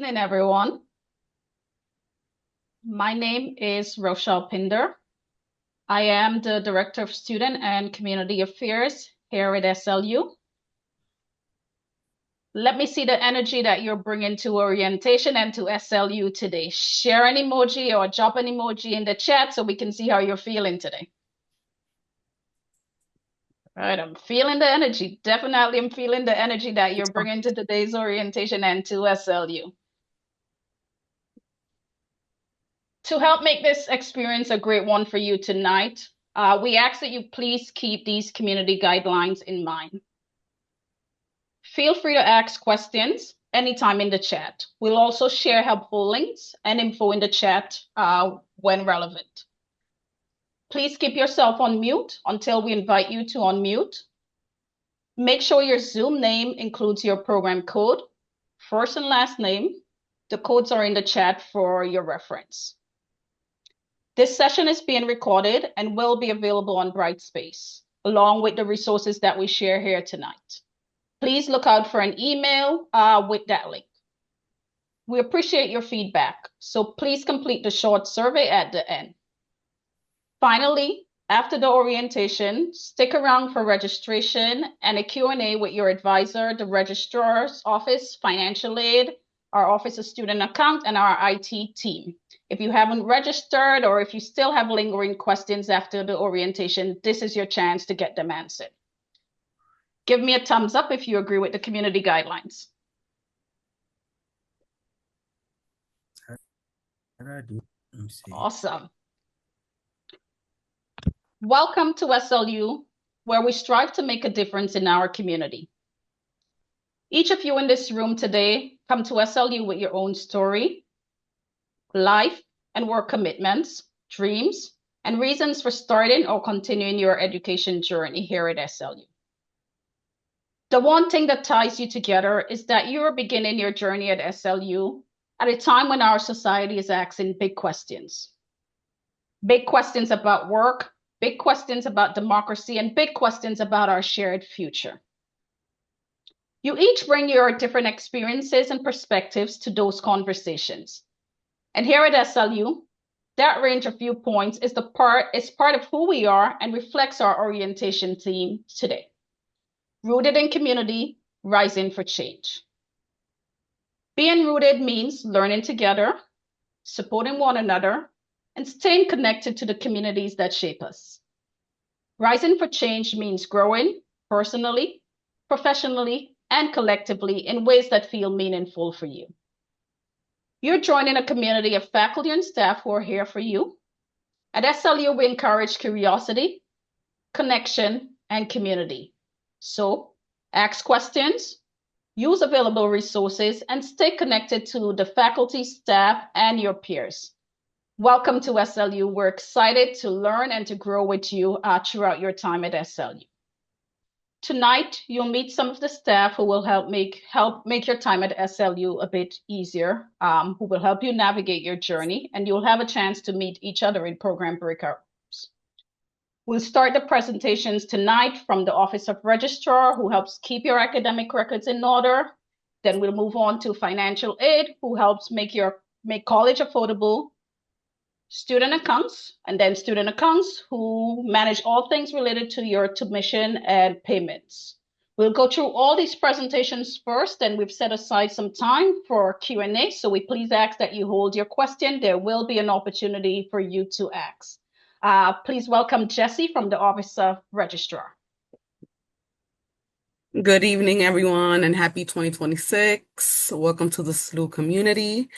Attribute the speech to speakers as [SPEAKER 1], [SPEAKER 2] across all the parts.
[SPEAKER 1] evening, everyone. My name is Rochelle Pinder. I am the Director of Student and Community Affairs here at SLU. Let me see the energy that you're bringing to orientation and to SLU today. Share an emoji or drop an emoji in the chat so we can see how you're feeling today. All right, I'm feeling the energy. Definitely, I'm feeling the energy that you're bringing to today's orientation and to SLU. To help make this experience a great one for you tonight, we ask that you please keep these community guidelines in mind. Feel free to ask questions anytime in the chat. We'll also share helpful links and info in the chat when relevant. Please keep yourself on mute until we invite you to unmute. Make sure your Zoom name includes your program code, first and last name. The codes are in the chat for your reference. This session is being recorded and will be available on Brightspace, along with the resources that we share here tonight. Please look out for an email with that link. We appreciate your feedback, so please complete the short survey at the end. Finally, after the orientation, stick around for registration and a Q&A with your advisor, the registrar's office, financial aid, our Office of Student Account, and our IT team. If you haven't registered or if you still have lingering questions after the orientation, this is your chance to get them answered. Give me a thumbs up if you agree with the community guidelines. Awesome. Welcome to SLU, where we strive to make a difference in our community. Each of you in this room today come to SLU with your own story, life and work commitments, dreams, and reasons for starting or continuing your education journey here at SLU. The one thing that ties you together is that you are beginning your journey at SLU at a time when our society is asking big questions. Big questions about work, big questions about democracy, and big questions about our shared future. You each bring your different experiences and perspectives to those conversations. And here at SLU, that range of viewpoints is part of who we are and reflects our orientation theme today. Rooted in community, rising for change. Being rooted means learning together, supporting one another, and staying connected to the communities that shape us. Rising for change means growing personally, professionally, and collectively in ways that feel meaningful for you. You're joining a community of faculty and staff who are here for you. At SLU, we encourage curiosity, connection, and community. So, ask questions, use available resources, and stay connected to the faculty, staff, and your peers. Welcome to SLU. We're excited to learn and to grow with you throughout your time at SLU. Tonight, you'll meet some of the staff who will help make your time at SLU a bit easier, who will help you navigate your journey, and you'll have a chance to meet each other in program breakout rooms. We'll start the presentations tonight from the Office of Registrar, who helps keep your academic records in order. Then we'll move on to financial aid, who helps make college affordable. Student accounts, and then student accounts who manage all things related to your tuition and payments. We'll go through all these presentations first, and we've set aside some time for Q&A, so we please ask that you hold your question. There will be an opportunity for you to ask. Please welcome Jessie from the Office of Registrar.
[SPEAKER 2] Good evening, everyone, and happy 2026. Welcome to the SLU community.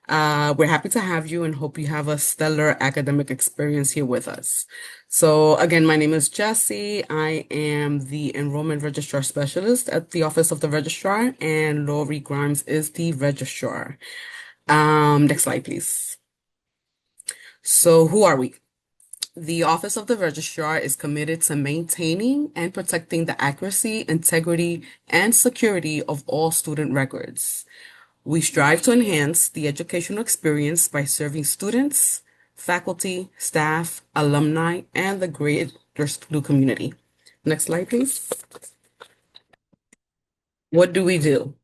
[SPEAKER 2] We're happy to have you and hope you have a stellar academic experience here with us. So again, my name is Jessie. I am the Enrollment Registrar Specialist at the Office of the Registrar, and Lori Grimes is the Registrar. Next slide, please. So who are we? The Office of the Registrar is committed to maintaining and protecting the accuracy, integrity, and security of all student records. We strive to enhance the educational experience by serving students, faculty, staff, alumni, and the greater SLU community. Next slide, please. What do?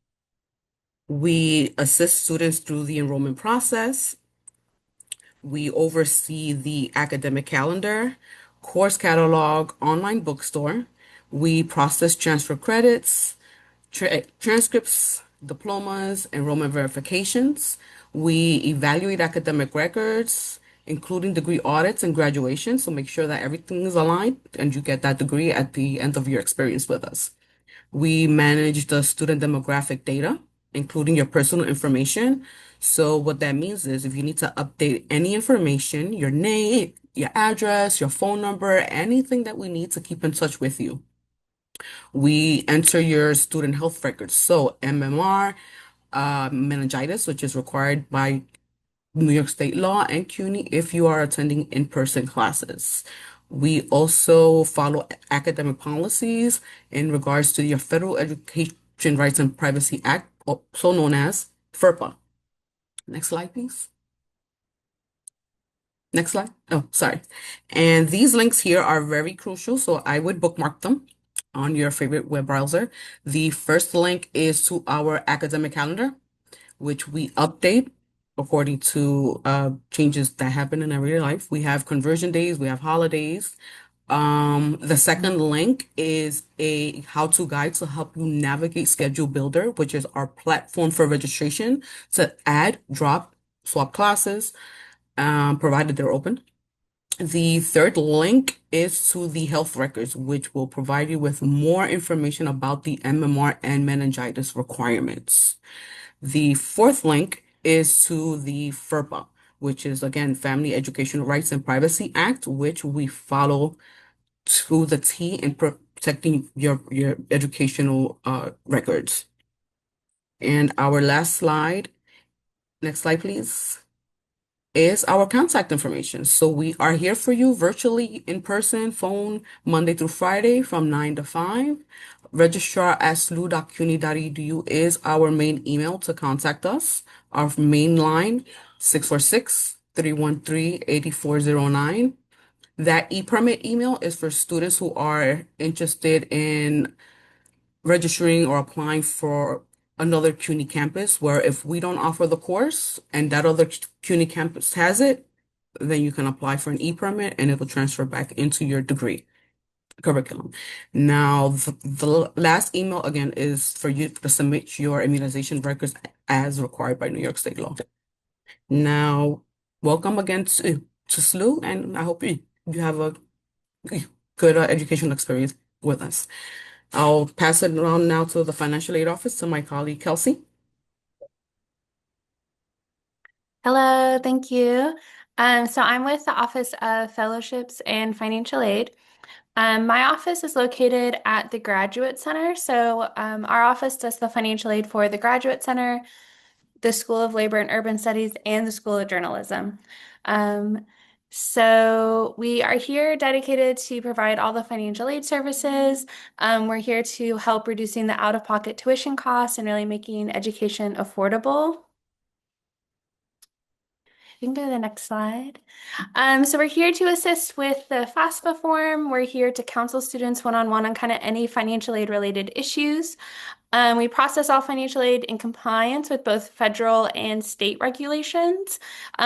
[SPEAKER 2] We assist students through the enrollment process. We oversee the academic calendar, course catalog, online bookstore. We process transfer credits, transcripts, diplomas, enrollment verifications. We evaluate academic records, including degree audits and graduation, so make sure that everything is aligned and you get that degree at the end of your experience with us. We manage the student demographic data, including your personal information. So what that means is if you need to update any information, your name, your address, your phone number, anything that we need to keep in touch with you. We enter your student health records. So MMR, meningitis, which is required by New York State law and CUNY if you are attending in-person classes. We also follow academic policies in regards to your Federal Education Rights and Privacy Act, also known as FERPA. Next slide, please. Next slide. Oh, sorry. And these links here are very crucial, so I would bookmark them on your favorite web browser. The first link is to our academic calendar, which we update according to changes that happen in everyday life. We have conversion days, we have holidays. The second link is a how-to guide to help you navigate Schedule Builder, which is our platform for registration to add, drop, swap classes, provided they're open. The third link is to the health records, which will provide you with more information about the MMR and meningitis requirements. The fourth link is to the FERPA, which is again Family Educational Rights and Privacy Act, which we follow to the T in protecting your educational records. And our last slide, next slide, please, is our contact information. So we are here for you virtually, in person, phone, Monday through Friday from 9 to 5. Registrar at slu.cuny.edu is our main email to contact us. Our main line, 646-313-8409. That e-permit email is for students who are interested in registering or applying for another CUNY campus, where if we don't offer the course and that other CUNY campus has it, then you can apply for an e-permit and it will transfer back into your degree curriculum. Now, the last email again is for you to submit your immunization records as required by New York State law. Now, welcome again to SLU, and I hope you have a good educational experience with us. I'll pass it on now to the financial aid office to my colleague Kelsey.
[SPEAKER 3] Hello, thank you. So I'm with the Office of Fellowships and Financial Aid. My office is located at the Graduate Center. So our office does the financial aid for the Graduate Center, the School of Labor and Urban Studies, and the School of Journalism. So we are here dedicated to provide all the financial aid services. We're here to help reducing the out-of-pocket tuition costs and really making education affordable. You can go to the next slide. So we're here to assist with the FAFSA form. We're here to counsel students one-on-one on kind of any financial aid related issues. We process all financial aid in compliance with both federal and state regulations,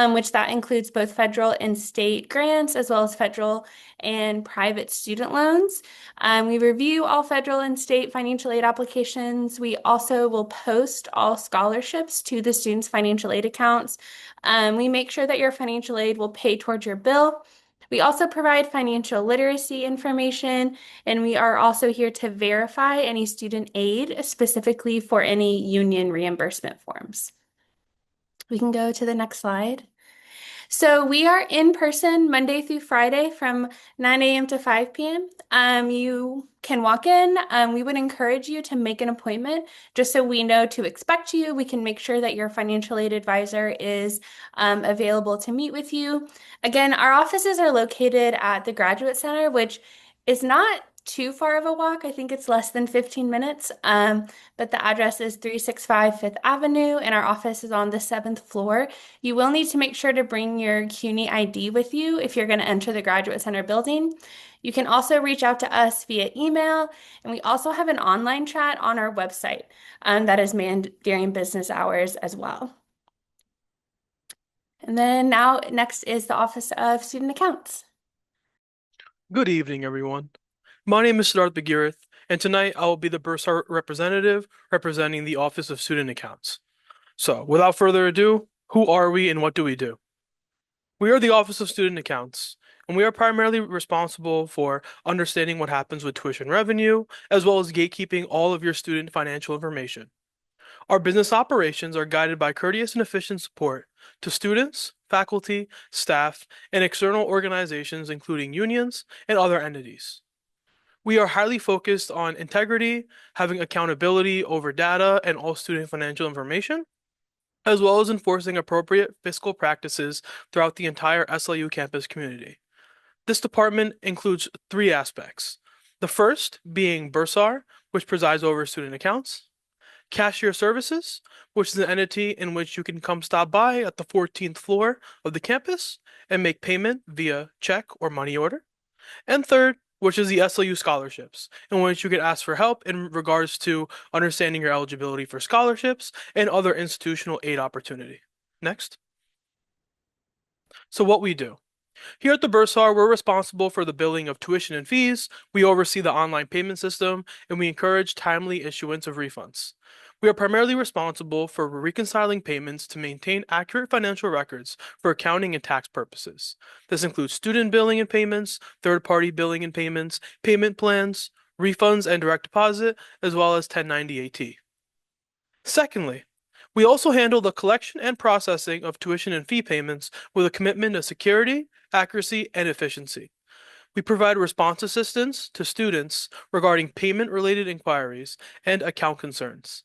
[SPEAKER 3] which that includes both federal and state grants, as well as federal and private student loans. We review all federal and state financial aid applications. We also will post all scholarships to the students' financial aid accounts. We make sure that your financial aid will pay towards your bill. We also provide financial literacy information, and we are also here to verify any student aid, specifically for any union reimbursement forms. We can go to the next slide. So we are in person Monday through Friday from 9 a.m. to 5 p.m. You can walk in. We would encourage you to make an appointment just so we know to expect you. We can make sure that your financial aid advisor is available to meet with you. Again, our offices are located at the Graduate Center, which is not too far of a walk. I think it's less than 15 minutes. But the address is 365 Fifth Avenue, and our office is on the 7th floor. You will need to make sure to bring your CUNY ID with you if you're going to enter the Graduate Center building. You can also reach out to us via email, and we also have an online chat on our website that is manned during business hours as well. And then now next is the Office of Student Accounts.
[SPEAKER 4] Good evening, everyone. My name is Siddharth Bagirith, and tonight I will be the Bursar representative representing the Office of Student Accounts. So, without further ado, who are we and what do we do? We are the Office of Student Accounts, and we are primarily responsible for understanding what happens with tuition revenue, as well as gatekeeping all of your student financial information. Our business operations are guided by courteous and efficient support to students, faculty, staff, and external organizations, including unions and other entities. We are highly focused on integrity, having accountability over data and all student financial information, as well as enforcing appropriate fiscal practices throughout the entire SLU campus community. This department includes three aspects. The first being Bursar, which presides over student accounts; Cashier Services, which is an entity in which you can come stop by at the 14th floor of the campus and make payment via check or money order; and third, which is the SLU Scholarships, in which you can ask for help in regards to understanding your eligibility for scholarships and other institutional aid opportunity. Next. So what we do. Here at the Bursar, we're responsible for the billing of tuition and fees, we oversee the online payment system, and we encourage timely issuance of refunds. We are primarily responsible for reconciling payments to maintain accurate financial records for accounting and tax purposes. This includes student billing and payments, third-party billing and payments, payment plans, refunds and direct deposit, as well as 1090 AT. Secondly, we also handle the collection and processing of tuition and fee payments with a commitment to security, accuracy, and efficiency. We provide response assistance to students regarding payment-related inquiries and account concerns.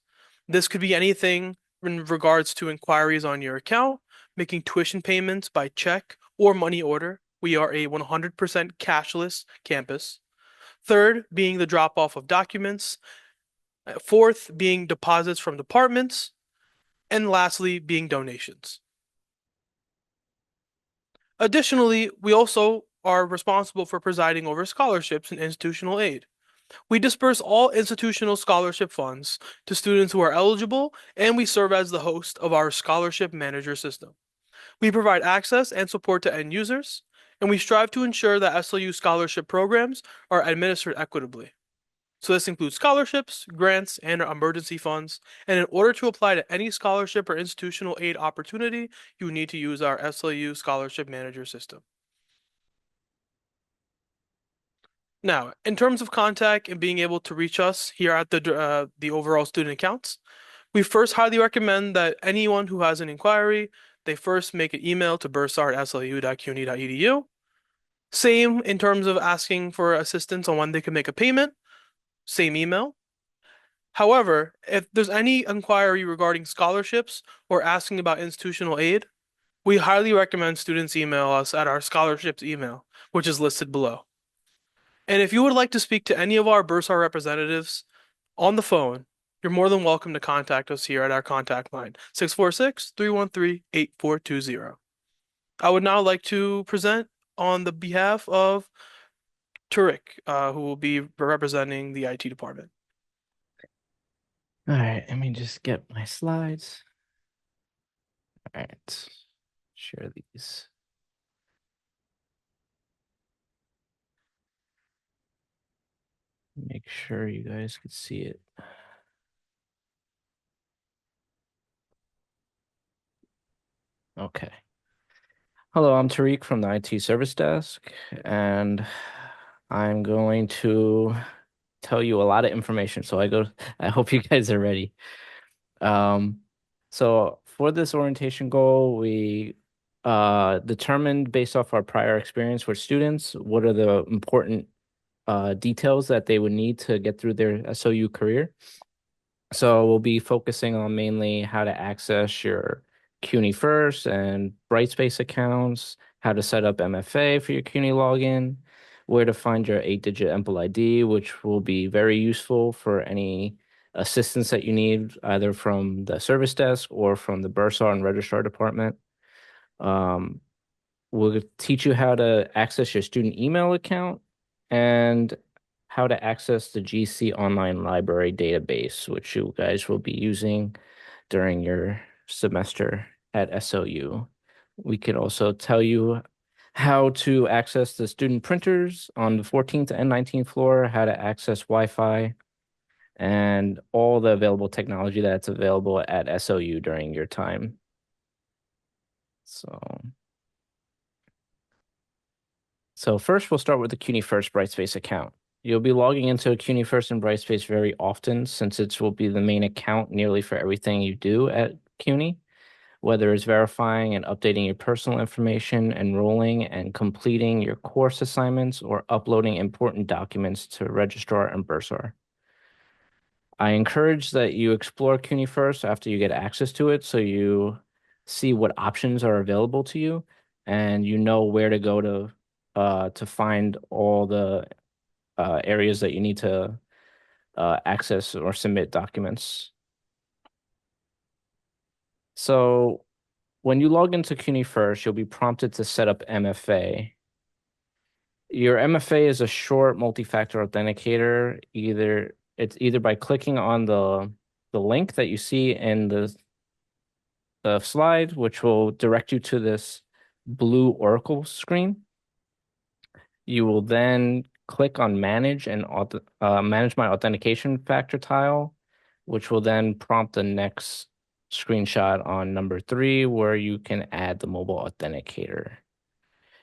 [SPEAKER 4] This could be anything in regards to inquiries on your account, making tuition payments by check or money order. We are a 100% cashless campus. Third, being the drop-off of documents. Fourth, being deposits from departments. And lastly, being donations. Additionally, we also are responsible for presiding over scholarships and institutional aid. We disperse all institutional scholarship funds to students who are eligible, and we serve as the host of our scholarship manager system. We provide access and support to end users, and we strive to ensure that SLU scholarship programs are administered equitably. So this includes scholarships, grants, and emergency funds. And in order to apply to any scholarship or institutional aid opportunity, you need to use our SLU Scholarship Manager system. Now, in terms of contact and being able to reach us here at the overall student accounts, we first highly recommend that anyone who has an inquiry, they first make an email to bursar@slu.cuny.edu. Same in terms of asking for assistance on when they can make a payment. Same email. However, if there's any inquiry regarding scholarships or asking about institutional aid, we highly recommend students email us at our scholarships email, which is listed below. And if you would like to speak to any of our Bursar representatives on the phone, you're more than welcome to contact us here at our contact line, 646-313-8420. I would now like to present on the behalf of Turek, who will be representing the IT department.
[SPEAKER 5] All right, let me just get my slides. All right, share these. Make sure you guys can see it. Okay. Hello, I'm Tariq from the IT Service Desk, and I'm going to tell you a lot of information. So I hope you guys are ready. So for this orientation goal, we determined based off our prior experience with students, what are the important details that they would need to get through their SLU career. So we'll be focusing on mainly how to access your CUNY First and Brightspace accounts, how to set up MFA for your CUNY login. where to find your 8-digit EMPL ID, which will be very useful for any assistance that you need, either from the service desk or from the bursar and registrar department. We'll teach you how to access your student email account and how to access the GC online library database, which you guys will be using during your semester at SLU. We could also tell you how to access the student printers on the 14th and 19th floor, how to access Wi-Fi, and all the available technology that's available at SLU during your time. So first, we'll start with the CUNY First Brightspace account. You'll be logging into a CUNY First and Brightspace very often, since it will be the main account nearly for everything you do at CUNY, whether it's verifying and updating your personal information, enrolling and completing your course assignments, or uploading important documents to registrar and bursar. I encourage that you explore CUNY First after you get access to it, so you see what options are available to you and you know where to go to find all the areas that you need to access or submit documents. So when you log into CUNY First, you'll be prompted to set up MFA. Your MFA is a short multi-factor authenticator. It's either by clicking on the link that you see in the slide, which will direct you to this blue Oracle screen. You will then click on manage and manage my authentication factor tile, which will then prompt the next screenshot on number 3, where you can add the mobile authenticator.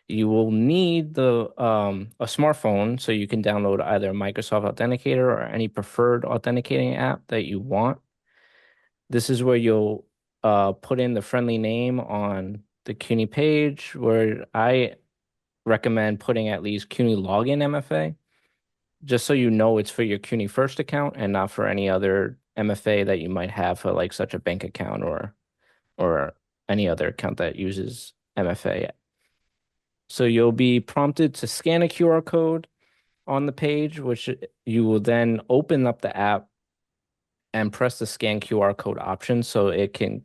[SPEAKER 5] You will need a smartphone, so you can download either Microsoft Authenticator or any preferred authenticating app that you want. This is where you'll put in the friendly name on the CUNY page, where I recommend putting at least CUNY login MFA, just so you know it's for your CUNY First account and not for any other MFA that you might have for like such a bank account or any other account that uses MFA. So you'll be prompted to scan a QR code on the page, which you will then open up the app and press the scan QR code option so it can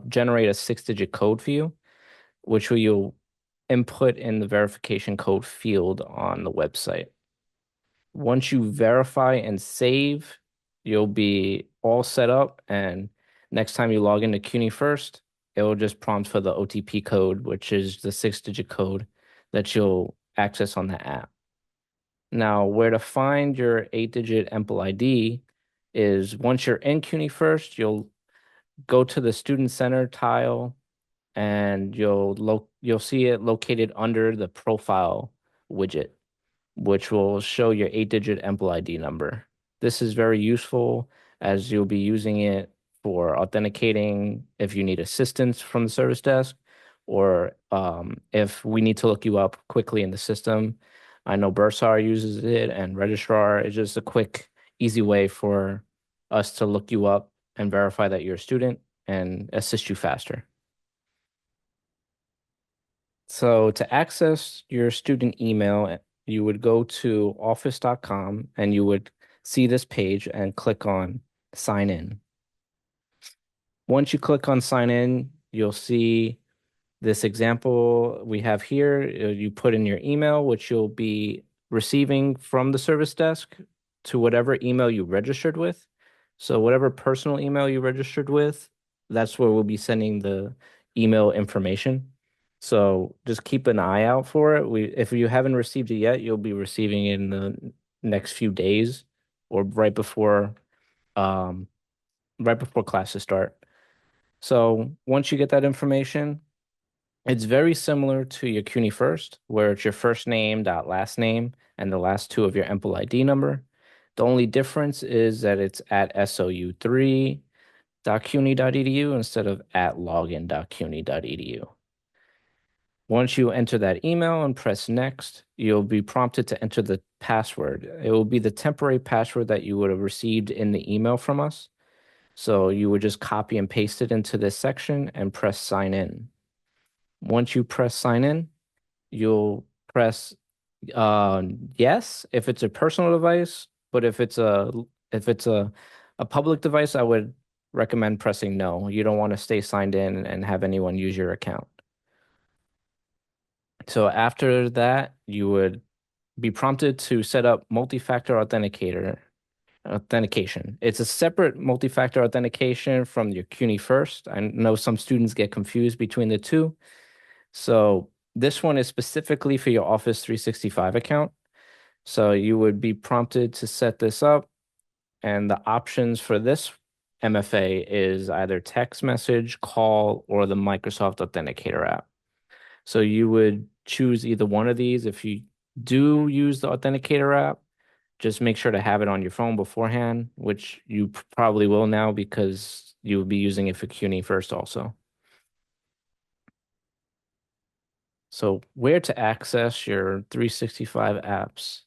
[SPEAKER 5] generate a 6-digit code for you, which you'll input in the verification code field on the website. Once you verify and save, you'll be all set up, and next time you log into CUNY First, it will just prompt for the OTP code, which is the 6-digit code that you'll access on the app. Now, where to find your 8-digit EMPL ID is once you're in CUNY First, you'll go to the Student Center tile, and you'll see it located under the profile widget, which will show your 8-digit EMPL ID number. This is very useful as you'll be using it for authenticating if you need assistance from the service desk, or if we need to look you up quickly in the system. I know bursar uses it and registrar. It's just a quick, easy way for us to look you up and verify that you're a student and assist you faster. So to access your student email, you would go to office.com and you would see this page and click on sign in. Once you click on sign in, you'll see this example we have here. You put in your email, which you'll be receiving from the service desk to whatever email you registered with. So whatever personal email you registered with, that's where we'll be sending the email information. So just keep an eye out for it. If you haven't received it yet, you'll be receiving it in the next few days or right before classes start. So once you get that information, it's very similar to your CUNY First, where it's your first name dot last name and the last 2 of your EMPL ID number. The only difference is that it's at SLU3.cuny.edu instead of at login.cuny.edu. Once you enter that email and press next, you'll be prompted to enter the password. It will be the temporary password that you would have received in the email from us. So you would just copy and paste it into this section and press sign in. Once you press sign in, you'll press Yes, if it's a personal device, but if it's a public device, I would recommend pressing no. You don't want to stay signed in and have anyone use your account. So after that, you would be prompted to set up multi-factor authentication. It's a separate multi-factor authentication from your CUNY First. I know some students get confused between the two. So this one is specifically for your Office 365 account. So you would be prompted to set this up, and the options for this MFA is either text message, call, or the Microsoft Authenticator app. So you would choose either one of these. If you do use the Authenticator app, just make sure to have it on your phone beforehand, which you probably will now because you'll be using it for CUNY First also. So where to access your 365 apps?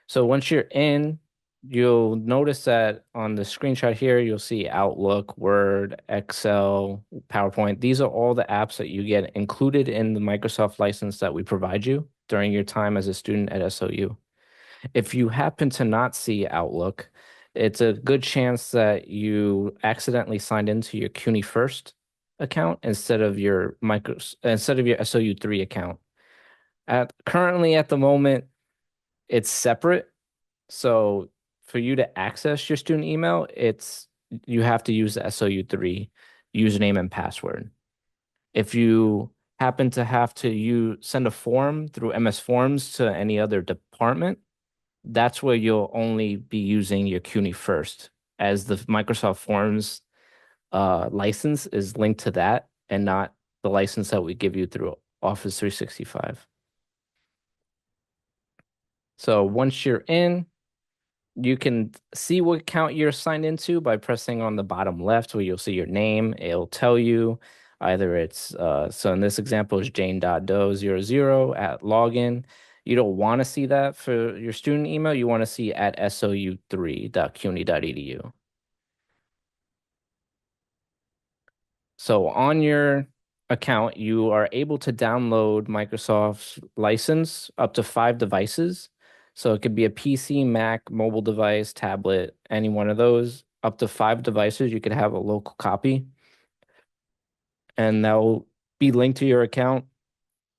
[SPEAKER 5] So once you're in, you'll notice that on the screenshot here, you'll see Outlook, Word, Excel, PowerPoint. These are all the apps that you get included in the Microsoft license that we provide you during your time as a student at SLU. If you happen to not see Outlook, it's a good chance that you accidentally signed into your CUNY First account instead of your SLU 3 account. Currently at the moment, it's separate. So for you to access your student email, you have to use the SLU 3 username and password. If you happen to have to send a form through MS Forms to any other department, that's where you'll only be using your CUNY First, as the Microsoft Forms license is linked to that and not the license that we give you through Office 365. So once you're in, you can see what account you're signed into by pressing on the bottom left where you'll see your name. It'll tell you either so in this example is jane.doe00 at login. You don't want to see that for your student email. You want to see at slu3.cuny.edu. So on your account, you are able to download Microsoft's license up to 5 devices. So it could be a PC, Mac, mobile device, tablet, any one of those. Up to 5 devices, you could have a local copy. And that will be linked to your account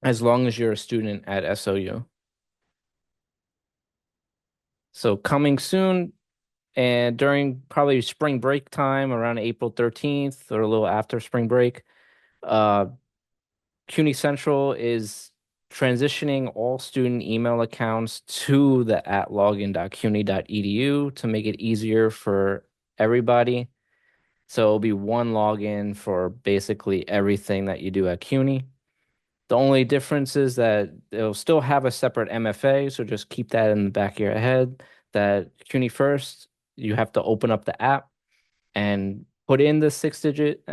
[SPEAKER 5] as long as you're a student at SLU. So coming soon, and during probably spring break time around April 13th or a little after spring break, CUNY Central is transitioning all student email accounts to the @login.cuny.edu to make it easier for everybody. So it'll be one login for basically everything that you do at CUNY. The only difference is that it'll still have a separate MFA, so just keep that in the back of your head that CUNY First, you have to open up the app and put in the 6-digit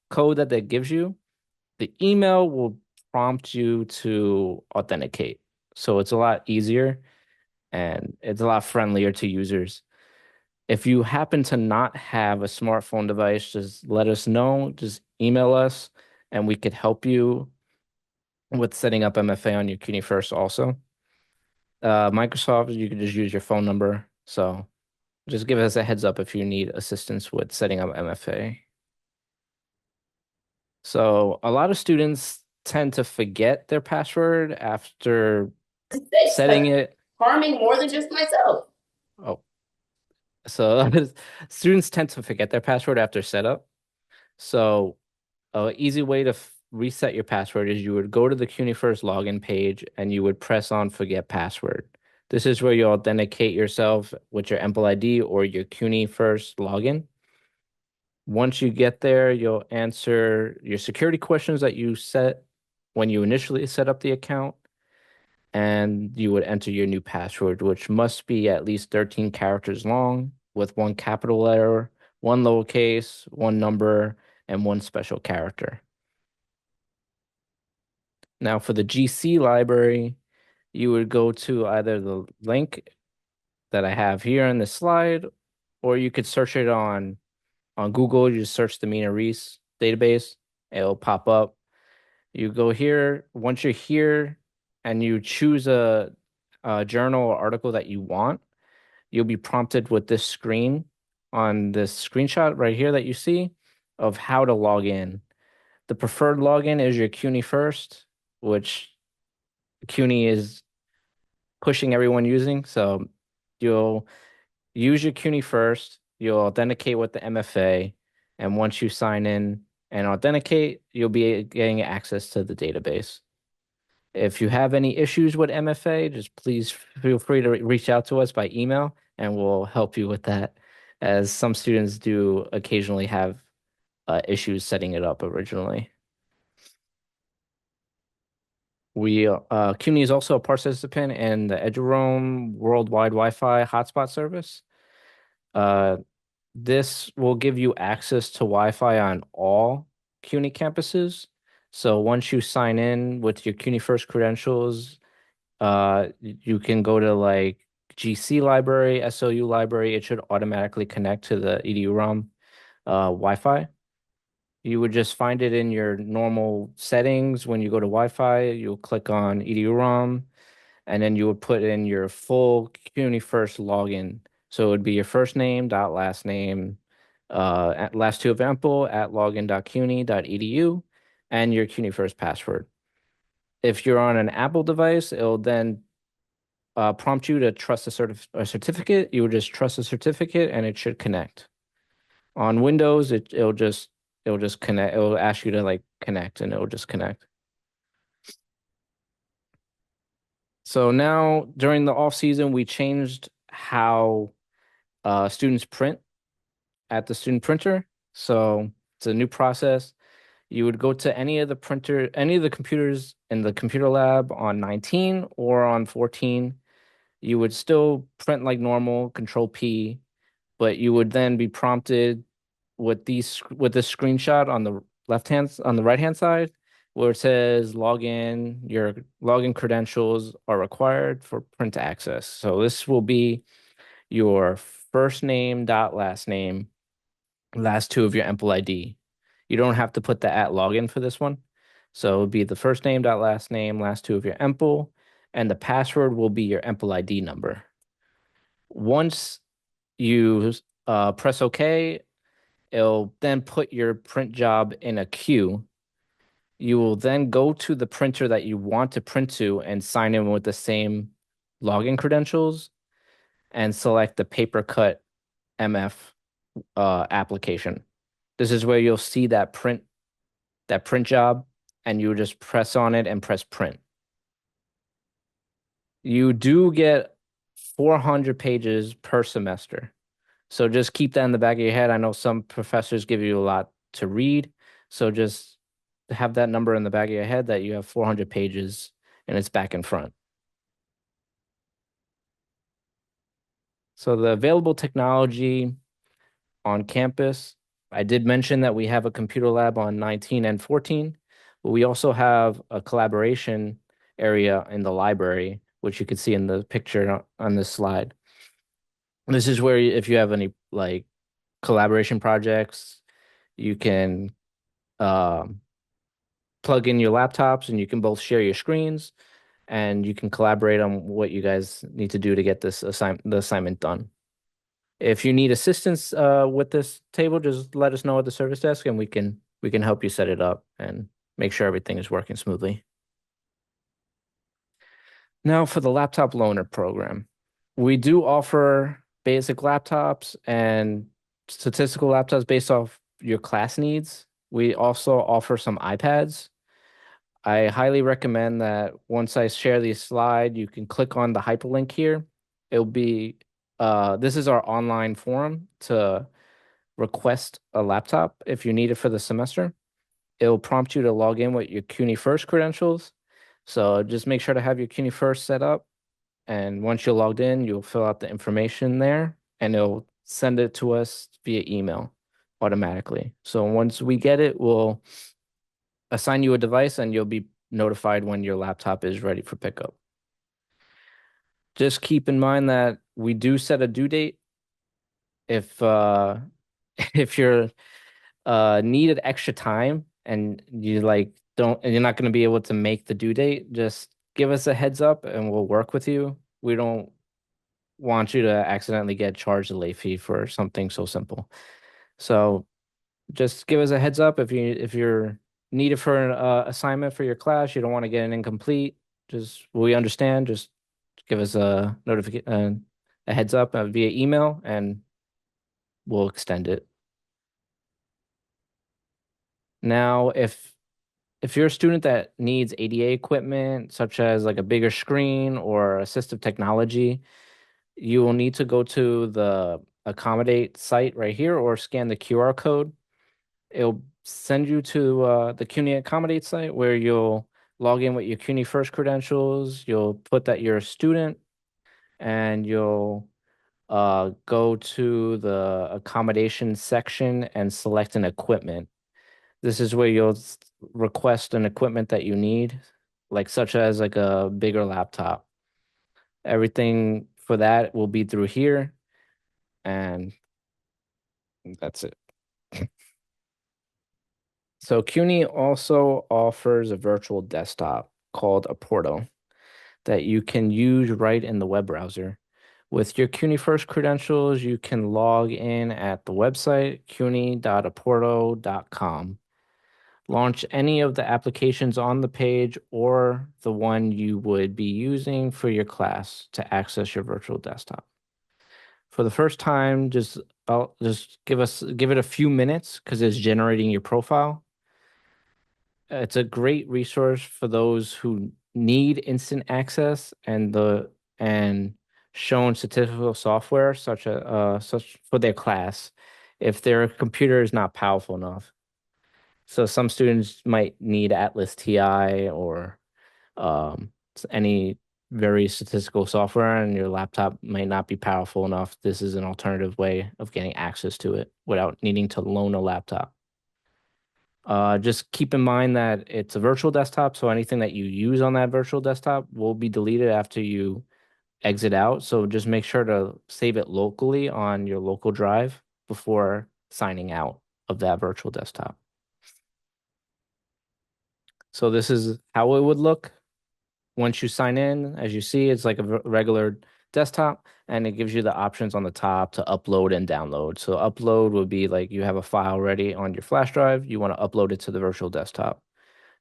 [SPEAKER 5] code that gives you. The email will prompt you to authenticate. So it's a lot easier and it's a lot friendlier to users. If you happen to not have a smartphone device, just let us know. Just email us and we could help you with setting up MFA on your CUNY First also. Microsoft, you can just use your phone number. So just give us a heads up if you need assistance with setting up MFA. So a lot of students tend to forget their password after setting it.
[SPEAKER 6] Harming more than just myself.
[SPEAKER 5] Oh, so students tend to forget their password after setup. So an easy way to reset your password is you would go to the CUNY First login page and you would press on forget password. This is where you authenticate yourself with your EMPL ID or your CUNY First login. Once you get there, you'll answer your security questions that you set when you initially set up the account, and you would enter your new password, which must be at least 13 characters long with 1 capital letter, 1 lowercase, 1 number, and 1 special character. Now for the GC library, you would go to either the link that I have here in the slide, or you could search it on Google. You just search the Mina Reese database, it'll pop up. You go here. Once you're here, and you choose a journal or article that you want, you'll be prompted with this screen on this screenshot right here that you see of how to log in. The preferred login is your CUNY first, which CUNY is pushing everyone using. So you'll use your CUNY first, you'll authenticate with the MFA, and once you sign in and authenticate, you'll be getting access to the database. If you have any issues with MFA, just please feel free to reach out to us by email and we'll help you with that, as some students do occasionally have issues setting it up originally. CUNY is also a participant in the Eduroam Worldwide Wi-Fi hotspot service. This will give you access to Wi-Fi on all CUNY campuses. So once you sign in with your CUNY First credentials, you can go to like GC library, SLU library. It should automatically connect to the EduROM Wi-Fi. You would just find it in your normal settings. When you go to Wi-Fi, you'll click on EduROM, and then you would put in your full CUNY First login. So it would be your first name dot last name, at last two of ample at login.cuny.edu, and your CUNY First password. If you're on an Apple device, it'll then prompt you to trust a certificate. You would just trust a certificate, and it should connect. On Windows, it'll just connect. It'll ask you to like connect, and it'll just connect. So now during the off season, we changed how students print at the student printer. So it's a new process. You would go to any of the computers in the computer lab on 19 or on 14. You would still print like normal, Control P, but you would then be prompted with this screenshot on the right hand side, where it says login. Your login credentials are required for print access. So this will be your first name dot last name, last two of your EMPL ID. You don't have to put the at login for this one. So it would be the first name dot last name, last two of your EMPL, and the password will be your EMPL ID number. Once you press OK, it'll then put your print job in a queue. You will then go to the printer that you want to print to and sign in with the same login credentials and select the paper cut MF application. This is where you'll see that print job, and you just press on it and press print. You do get 400 pages per semester. So just keep that in the back of your head. I know some professors give you a lot to read. So just have that number in the back of your head that you have 400 pages and it's back and front. So the available technology on campus, I did mention that we have a computer lab on 19 and 14, but we also have a collaboration area in the library, which you can see in the picture on this slide. This is where if you have any like collaboration projects, you can plug in your laptops and you can both share your screens and you can collaborate on what you guys need to do to get the assignment done. If you need assistance with this table, just let us know at the service desk and we can help you set it up and make sure everything is working smoothly. Now for the laptop loaner program. We do offer basic laptops and statistical laptops based off your class needs. We also offer some iPads. I highly recommend that once I share the slide, you can click on the hyperlink here. It'll be, this is our online forum to request a laptop if you need it for the semester. It'll prompt you to log in with your CUNY First credentials. So just make sure to have your CUNY First set up. And once you're logged in, you'll fill out the information there and it'll send it to us via email automatically. So once we get it, we'll assign you a device and you'll be notified when your laptop is ready for pickup. Just keep in mind that we do set a due date. If you're needed extra time and you like you're not going to be able to make the due date, just give us a heads up and we'll work with you. We don't want you to accidentally get charged a late fee for something so simple. So just give us a heads up if you're needed for an assignment for your class, you don't want to get an incomplete. Just we understand. Just give us a notification, a heads up via email, and we'll extend it. Now, if you're a student that needs ADA equipment, such as like a bigger screen or assistive technology, you will need to go to the accommodate site right here or scan the QR code. It'll send you to the CUNY accommodate site where you'll log in with your CUNY first credentials. You'll put that you're a student and you'll go to the accommodation section and select an equipment. This is where you'll request an equipment that you need, like such as like a bigger laptop. Everything for that will be through here, and that's it. So CUNY also offers a virtual desktop called a Portal that you can use right in the web browser. With your CUNY First credentials, you can log in at the website cuny.aporto.com. Launch any of the applications on the page or the one you would be using for your class to access your virtual desktop. For the first time, just give it a few minutes because it's generating your profile. It's a great resource for those who need instant access and shown statistical software such for their class if their computer is not powerful enough. So some students might need Atlas TI or any very statistical software, and your laptop might not be powerful enough. This is an alternative way of getting access to it without needing to loan a laptop. Just keep in mind that it's a virtual desktop, so anything that you use on that virtual desktop will be deleted after you exit out. So just make sure to save it locally on your local drive before signing out of that virtual desktop. So this is how it would look once you sign in. As you see, it's like a regular desktop, and it gives you the options on the top to upload and download. So upload would be like you have a file ready on your flash drive, you want to upload it to the virtual desktop.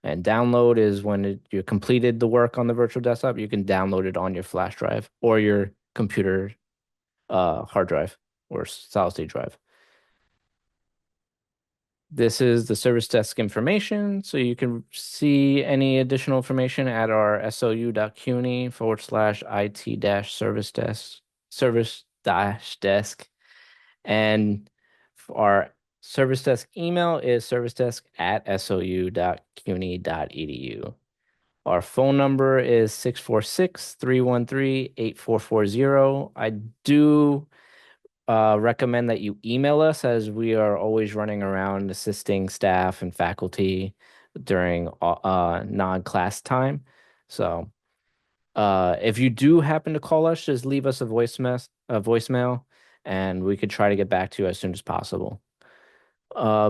[SPEAKER 5] And download is when you completed the work on the virtual desktop, you can download it on your flash drive or your computer hard drive or solid state drive. This is the service desk information, so you can see any additional information at our slu.cuny/IT-service desk. And our service desk email is servicedesk@slu.cuny.edu. Our phone number is 646-313-8440. I do recommend that you email us as we are always running around assisting staff and faculty during non-class time. So if you do happen to call us, just leave us a voicemail, and we could try to get back to you as soon as possible.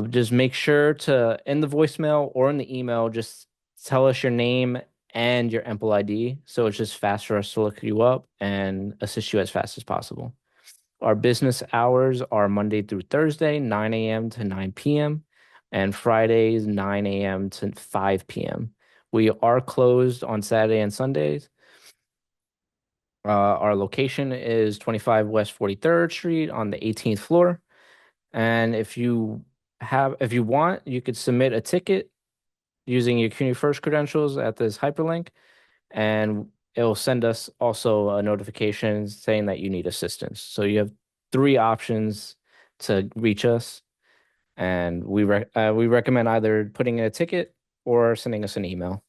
[SPEAKER 5] Just make sure to, in the voicemail or in the email, just tell us your name and your EMPL ID, so it's just fast for us to look you up and assist you as fast as possible. Our business hours are Monday through Thursday, 9 a.m. to 9 p.m., and Fridays, 9 a.m. to 5 p.m. We are closed on Saturday and Sundays. Our location is 25 West 43rd Street on the 18th floor. And if you want, you could submit a ticket using your CUNY First credentials at this hyperlink, and it'll send us also a notification saying that you need assistance. So you have 3 options to reach us, and we recommend either putting in a ticket or sending us an email.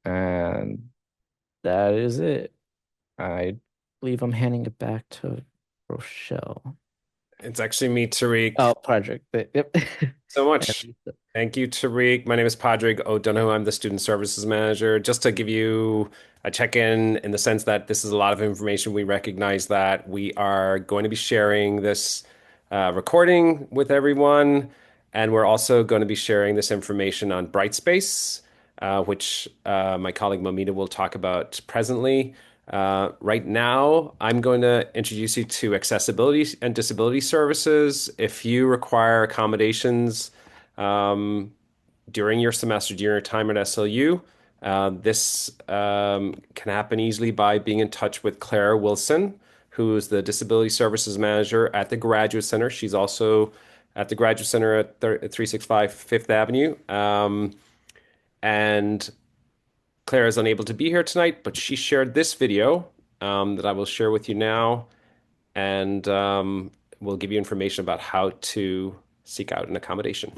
[SPEAKER 5] And that is it. I believe I'm handing it back to Rochelle.
[SPEAKER 7] It's actually me, Tariq.
[SPEAKER 5] Oh, Project. Yep.
[SPEAKER 7] So much. Thank you, Tariq. My name is Padraig O'Donoghue. I'm the Student Services Manager. Just to give you a check-in the sense that this is a lot of information, we recognize that we are going to be sharing this recording with everyone, and we're also going to be sharing this information on Brightspace. which my colleague Momita will talk about presently. Right now, I'm going to introduce you to accessibility and disability services. If you require accommodations during your semester, during your time at SLU, this can happen easily by being in touch with Claire Wilson, who is the Disability Services Manager at the Graduate Center. She's also at the Graduate Center at 365 Fifth Avenue. And Claire is unable to be here tonight, but she shared this video that I will share with you now, and will give you information about how to seek out an accommodation.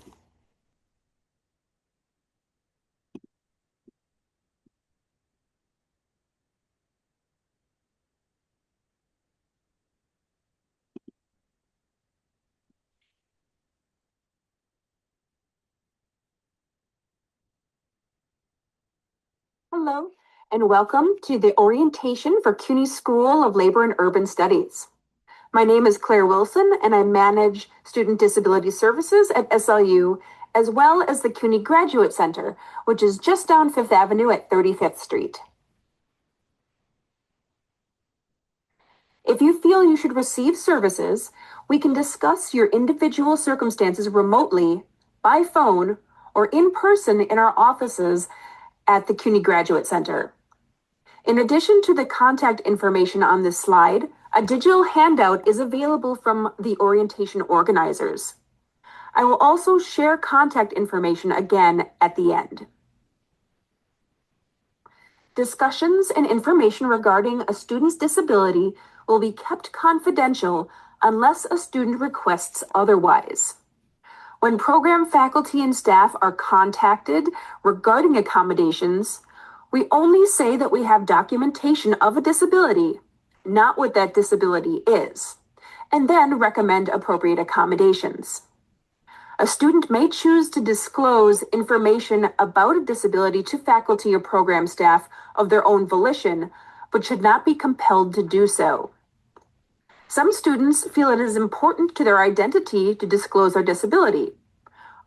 [SPEAKER 8] Hello, and welcome to the orientation for CUNY School of Labor and Urban Studies. My name is Claire Wilson, and I manage Student Disability Services at SLU, as well as the CUNY Graduate Center, which is just down Fifth Avenue at 35th Street. If you feel you should receive services, we can discuss your individual circumstances remotely, by phone, or in person in our offices at the CUNY Graduate Center. In addition to the contact information on this slide, a digital handout is available from the orientation organizers. I will also share contact information again at the end. Discussions and information regarding a student's disability will be kept confidential unless a student requests otherwise. When program faculty and staff are contacted regarding accommodations, we only say that we have documentation of a disability, not what that disability is, and then recommend appropriate accommodations. A student may choose to disclose information about a disability to faculty or program staff of their own volition, but should not be compelled to do so. Some students feel it is important to their identity to disclose their disability.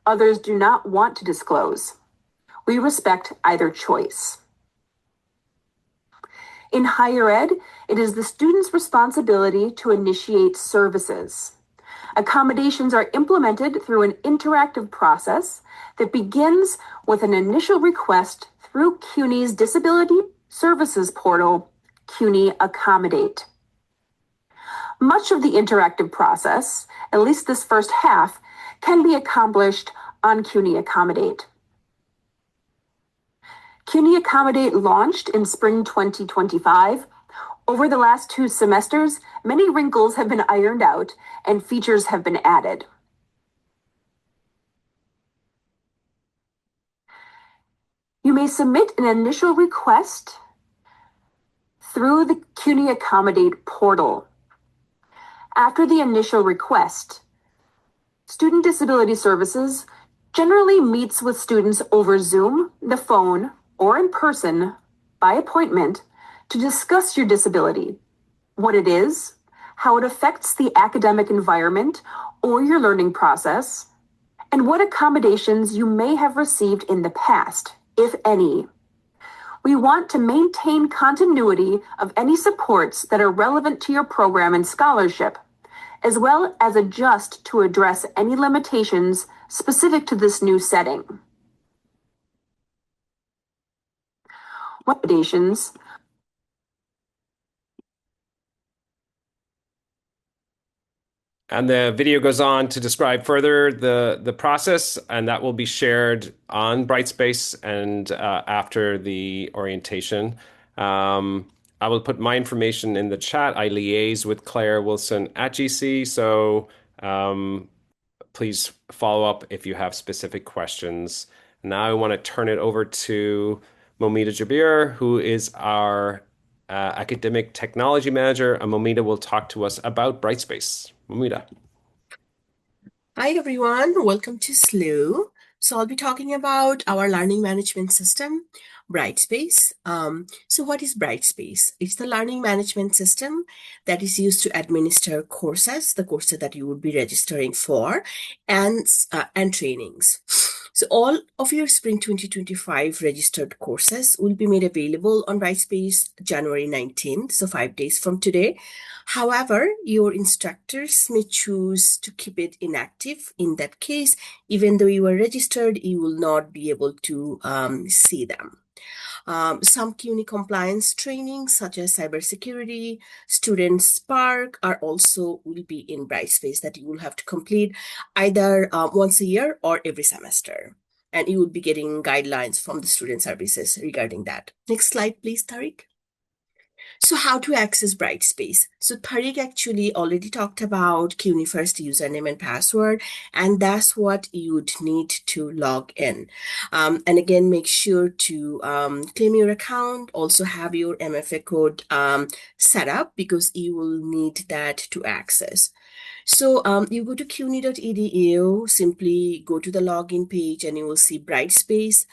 [SPEAKER 8] Others do not want to disclose. We respect either choice. In higher ed, it is the student's responsibility to initiate services. Accommodations are implemented through an interactive process that begins with an initial request through CUNY's Disability Services portal, CUNY Accommodate. Much of the interactive process, at least this first half, can be accomplished on CUNY Accommodate. CUNY Accommodate launched in spring 2025. Over the last 2 semesters, many wrinkles have been ironed out and features have been added. You may submit an initial request through the CUNY Accommodate portal. After the initial request, Student Disability Services generally meets with students over Zoom, the phone, or in person by appointment to discuss your disability, what it is, how it affects the academic environment or your learning process, and what accommodations you may have received in the past, if any. We want to maintain continuity of any supports that are relevant to your program and scholarship, as well as adjust to address any limitations specific to this new setting. Accommodations.
[SPEAKER 7] And the video goes on to describe further the process, and that will be shared on Brightspace and after the orientation. I will put my information in the chat. I liaise with Claire Wilson at GC, so please follow up if you have specific questions. Now I want to turn it over to Momita Jabir, who is our academic technology manager, and Momita will talk to us about Brightspace. Momita.
[SPEAKER 6] Hi, everyone. Welcome to SLU. So I'll be talking about our learning management system, Brightspace. So what is Brightspace? It's the learning management system that is used to administer courses, the courses that you would be registering for, and trainings. So all of your Spring 2025 registered courses will be made available on Brightspace January 19th, so 5 days from today. However, your instructors may choose to keep it inactive. In that case, even though you are registered, you will not be able to see them. Some CUNY compliance trainings, such as cybersecurity, Student Spark, are also will be in Brightspace that you will have to complete either once a year or every semester. And you will be getting guidelines from the student services regarding that. Next slide, please, Tariq. So how to access Brightspace? So Tariq actually already talked about CUNY First username and password, and that's what you'd need to log in. And again, make sure to claim your account, also have your MFA code set up because you will need that to access. So you go to cuny.edu, simply go to the login page and you will see Brightspace.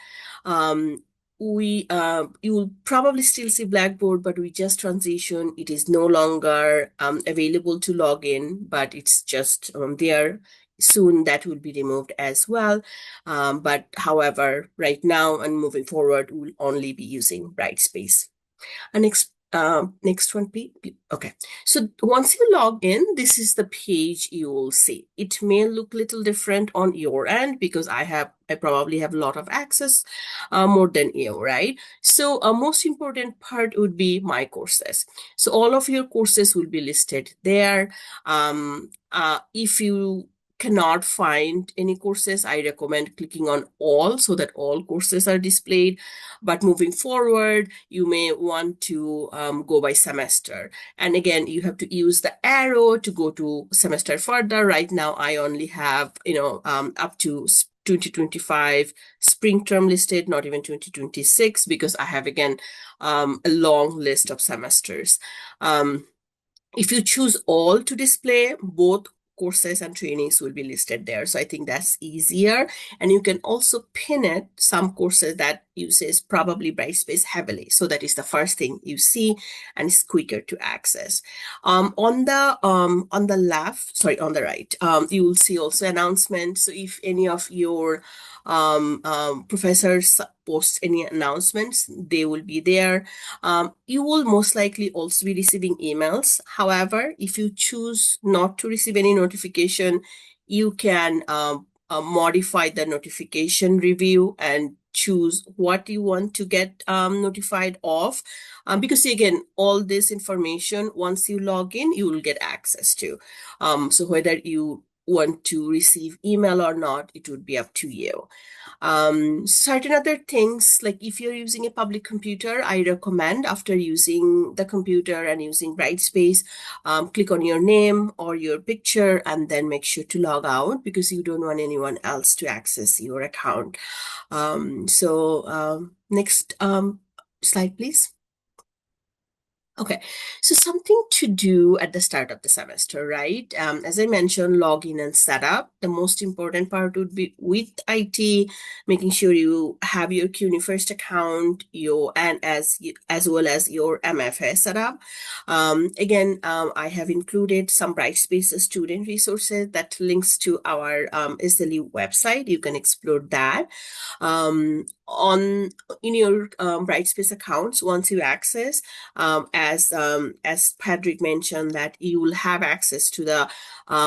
[SPEAKER 6] You will probably still see Blackboard, but we just transitioned. It is no longer available to log in, but it's just there. Soon that will be removed as well. But however, right now and moving forward, we'll only be using Brightspace. And next one, please. Okay. So once you log in, this is the page you will see. It may look a little different on your end because I probably have a lot of access, more than you, right? So a most important part would be my courses. So all of your courses will be listed there. If you cannot find any courses, I recommend clicking on all so that all courses are displayed. But moving forward, you may want to go by semester. And again, you have to use the arrow to go to semester further. Right now, I only have, up to 2025 spring term listed, not even 2026, because I have, again, a long list of semesters. If you choose all to display, both courses and trainings will be listed there. So I think that's easier. And you can also pin it, some courses that uses probably Brightspace heavily. So that is the first thing you see and it's quicker to access. On the left, sorry, on the right, you will see also announcements. So if any of your professors post any announcements, they will be there. You will most likely also be receiving emails. However, if you choose not to receive any notification, you can modify the notification review and choose what you want to get notified of. Because again, all this information, once you log in, you will get access to. So whether you want to receive email or not, it would be up to you. Certain other things, like if you're using a public computer, I recommend after using the computer and using Brightspace, click on your name or your picture and then make sure to log out because you don't want anyone else to access your account. Next slide, please. Okay, so something to do at the start of the semester, right? As I mentioned, login and setup. The most important part would be with IT, making sure you have your CUNY First account, as well as your MFA setup. Again, I have included some Brightspace student resources that links to our SLU website. You can explore that. In your Brightspace accounts, once you access, as Patrick mentioned, that you will have access to the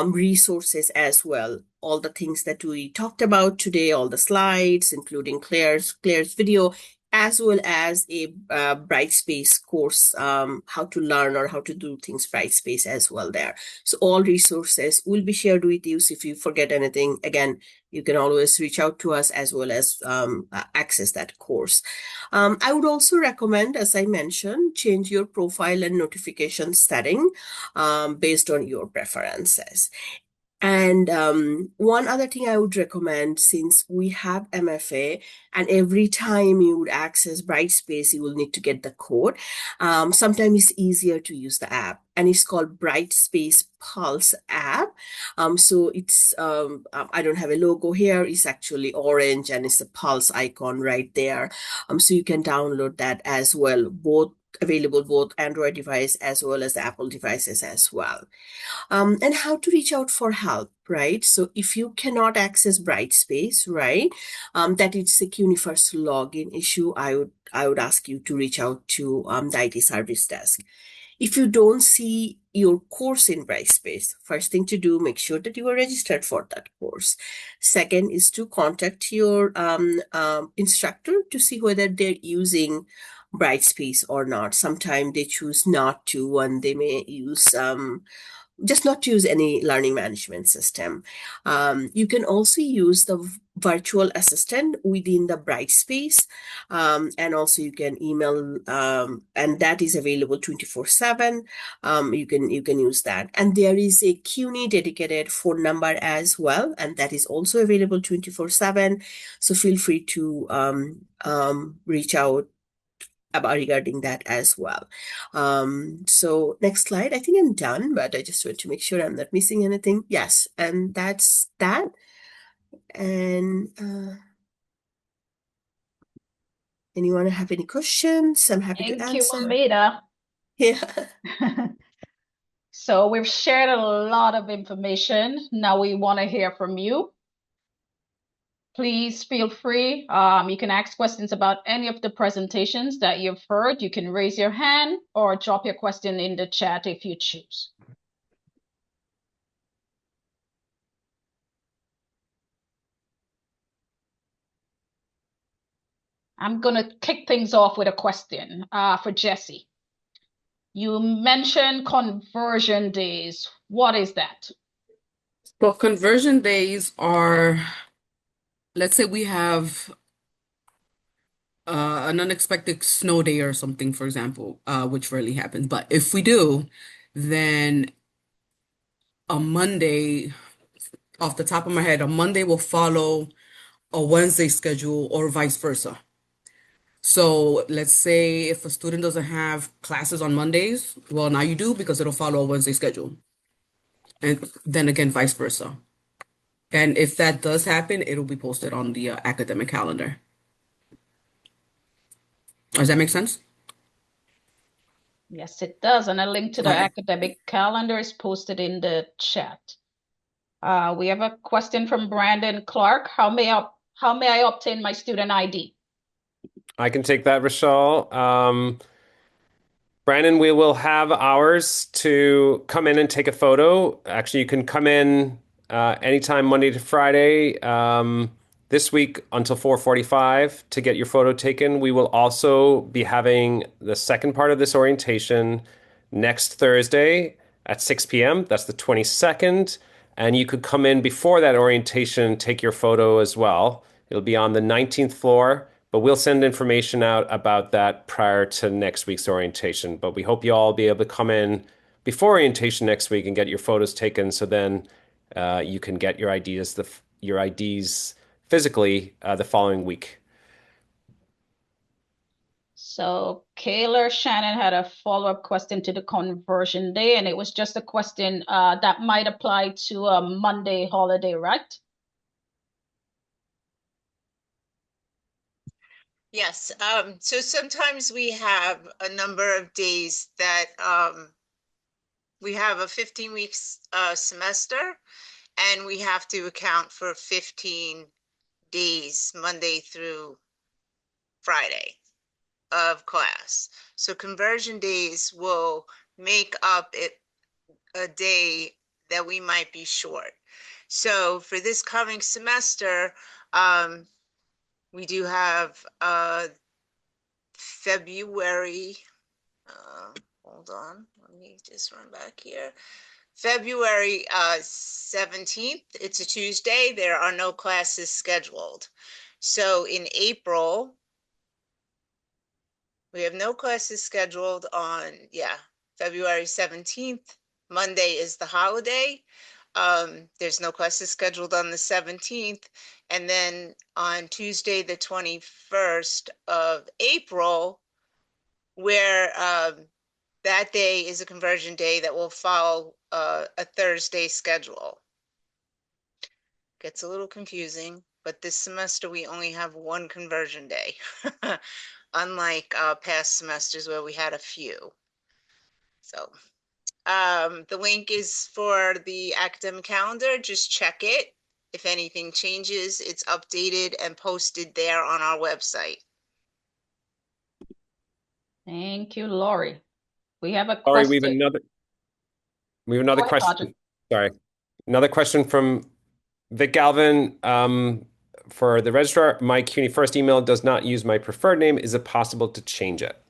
[SPEAKER 6] resources as well. All the things that we talked about today, all the slides, including Claire's video, as well as a Brightspace course, how to learn or how to do things Brightspace as well there. So all resources will be shared with you. So if you forget anything, again, you can always reach out to us as well as access that course. I would also recommend, as I mentioned, change your profile and notification setting based on your preferences. And one other thing I would recommend, since we have MFA and every time you would access Brightspace, you will need to get the code. Sometimes it's easier to use the app and it's called Brightspace Pulse app. So it's, I don't have a logo here. It's actually orange and it's the Pulse icon right there. So you can download that as well. Both available both Android device as well as the Apple devices as well. And how to reach out for help, right? So if you cannot access Brightspace, right, that is a CUNY first login issue, I would ask you to reach out to the IT service desk. If you don't see your course in Brightspace, first thing to do, make sure that you are registered for that course. Second is to contact your instructor to see whether they're using Brightspace or not. Sometimes they choose not to, and they may use just not to use any learning management system. You can also use the virtual assistant within the Brightspace, and also you can email, and that is available 24/7. You can use that, and there is a CUNY dedicated phone number as well, and that is also available 24/7. So feel free to reach out about regarding that as well. So next slide. I think I'm done, but I just want to make sure I'm not missing anything. Yes, and that's that. And anyone have any questions? I'm happy to
[SPEAKER 1] Thank you,
[SPEAKER 6] answer.
[SPEAKER 1] Amita.
[SPEAKER 6] Yeah.
[SPEAKER 1] So we've shared a lot of information. Now we want to hear from you. Please feel free. You can ask questions about any of the presentations that you've heard. You can raise your hand or drop your question in the chat if you choose. I'm going to kick things off with a question for Jesse. You mentioned conversion days. What is that?
[SPEAKER 2] Well, conversion days are, let's say we have an unexpected snow day or something, for example, which rarely happens. But if we do, then a Monday, off the top of my head, a Monday will follow a Wednesday schedule or vice versa. So let's say if a student doesn't have classes on Mondays, well, now you do because it'll follow a Wednesday schedule. And then again, vice versa. And if that does happen, it'll be posted on the academic calendar. Does that make sense?
[SPEAKER 1] Yes, it does. And a link to the
[SPEAKER 2] Okay.
[SPEAKER 1] academic calendar is posted in the chat. We have a question from Brandon Clark. How may I obtain my student ID?
[SPEAKER 7] I can take that, Rochelle. Brandon, we will have hours to come in and take a photo. Actually, you can come in anytime Monday to Friday this week until 4:45 to get your photo taken. We will also be having the second part of this orientation next Thursday at 6 p.m. That's the 22nd. And you could come in before that orientation, take your photo as well. It'll be on the 19th floor. But we'll send information out about that prior to next week's orientation. But we hope you all be able to come in before orientation next week and get your photos taken, so then you can get your IDs physically the following week.
[SPEAKER 1] So Kayla Shannon had a follow-up question to the conversion day, and it was just a question that might apply to a Monday holiday, right?
[SPEAKER 9] Yes. So sometimes we have a number of days that we have a 15 weeks semester, and we have to account for 15 days, Monday through Friday of class. So conversion days will make up a day that we might be short. So for this coming semester, we do have February, hold on, let me just run back here. February 17th, it's a Tuesday. There are no classes scheduled. So in April, we have no classes scheduled on, February 17th. Monday is the holiday. There's no classes scheduled on the 17th. And then on Tuesday, the 21st of April, where that day is a conversion day that will follow a Thursday schedule. Gets a little confusing, but this semester we only have one conversion day. unlike past semesters where we had a few. So the link is for the academic calendar. Just check it. If anything changes, it's updated and posted there on our website.
[SPEAKER 1] Thank you, Lori. We have a
[SPEAKER 7] Sorry,
[SPEAKER 1] question.
[SPEAKER 7] we have another
[SPEAKER 1] Go ahead,
[SPEAKER 7] question.
[SPEAKER 1] Patrick.
[SPEAKER 7] Sorry. Another question from Vic Galvin. For the registrar, my CUNY first email does not use my preferred name. Is it possible to change it?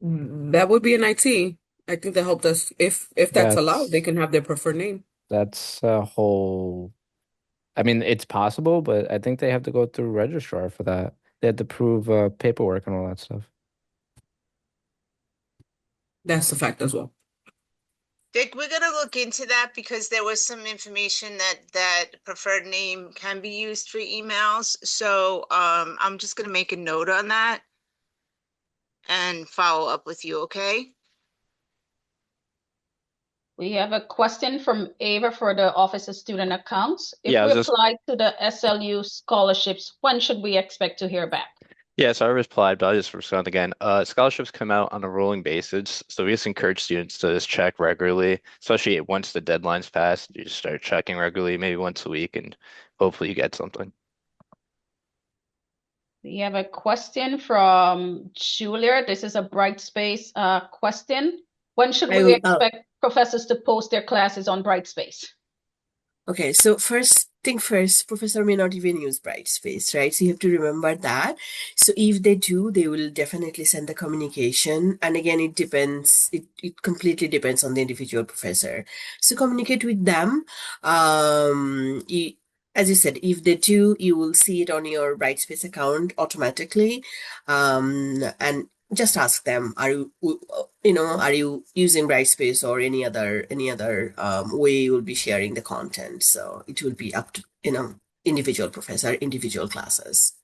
[SPEAKER 2] That would be an IT. I think that helped us. If that's allowed, they can have their preferred name.
[SPEAKER 5] That's a whole. I mean, it's possible, but I think they have to go through registrar for that. They have to prove paperwork and all that stuff.
[SPEAKER 2] That's the fact as well.
[SPEAKER 9] Dick, we're gonna look into that because there was some information that preferred name can be used for emails. So I'm just gonna make a note on that and follow up with you, okay?
[SPEAKER 1] We have a question from Ava for the Office of Student Accounts. If
[SPEAKER 10] Yeah, I
[SPEAKER 1] we
[SPEAKER 10] was just
[SPEAKER 1] apply to the SLU scholarships, when should we expect to hear back?
[SPEAKER 10] yeah, so I replied, but I'll just respond again. Scholarships come out on a rolling basis, so we just encourage students to just check regularly, especially once the deadline's passed. You just start checking regularly, maybe once a week, and hopefully you get something.
[SPEAKER 1] We have a question from Julia. This is a Brightspace question. When should we expect professors to post their classes on Brightspace?
[SPEAKER 6] Okay, so first thing first, professor may not even use Brightspace, right? So you have to remember that. So if they do, they will definitely send the communication. And again, it depends. It completely depends on the individual professor. So communicate with them. As you said, if they do, you will see it on your Brightspace account automatically. And just ask them, are you using Brightspace or any other way you will be sharing the content? So it will be up to individual professor, individual classes.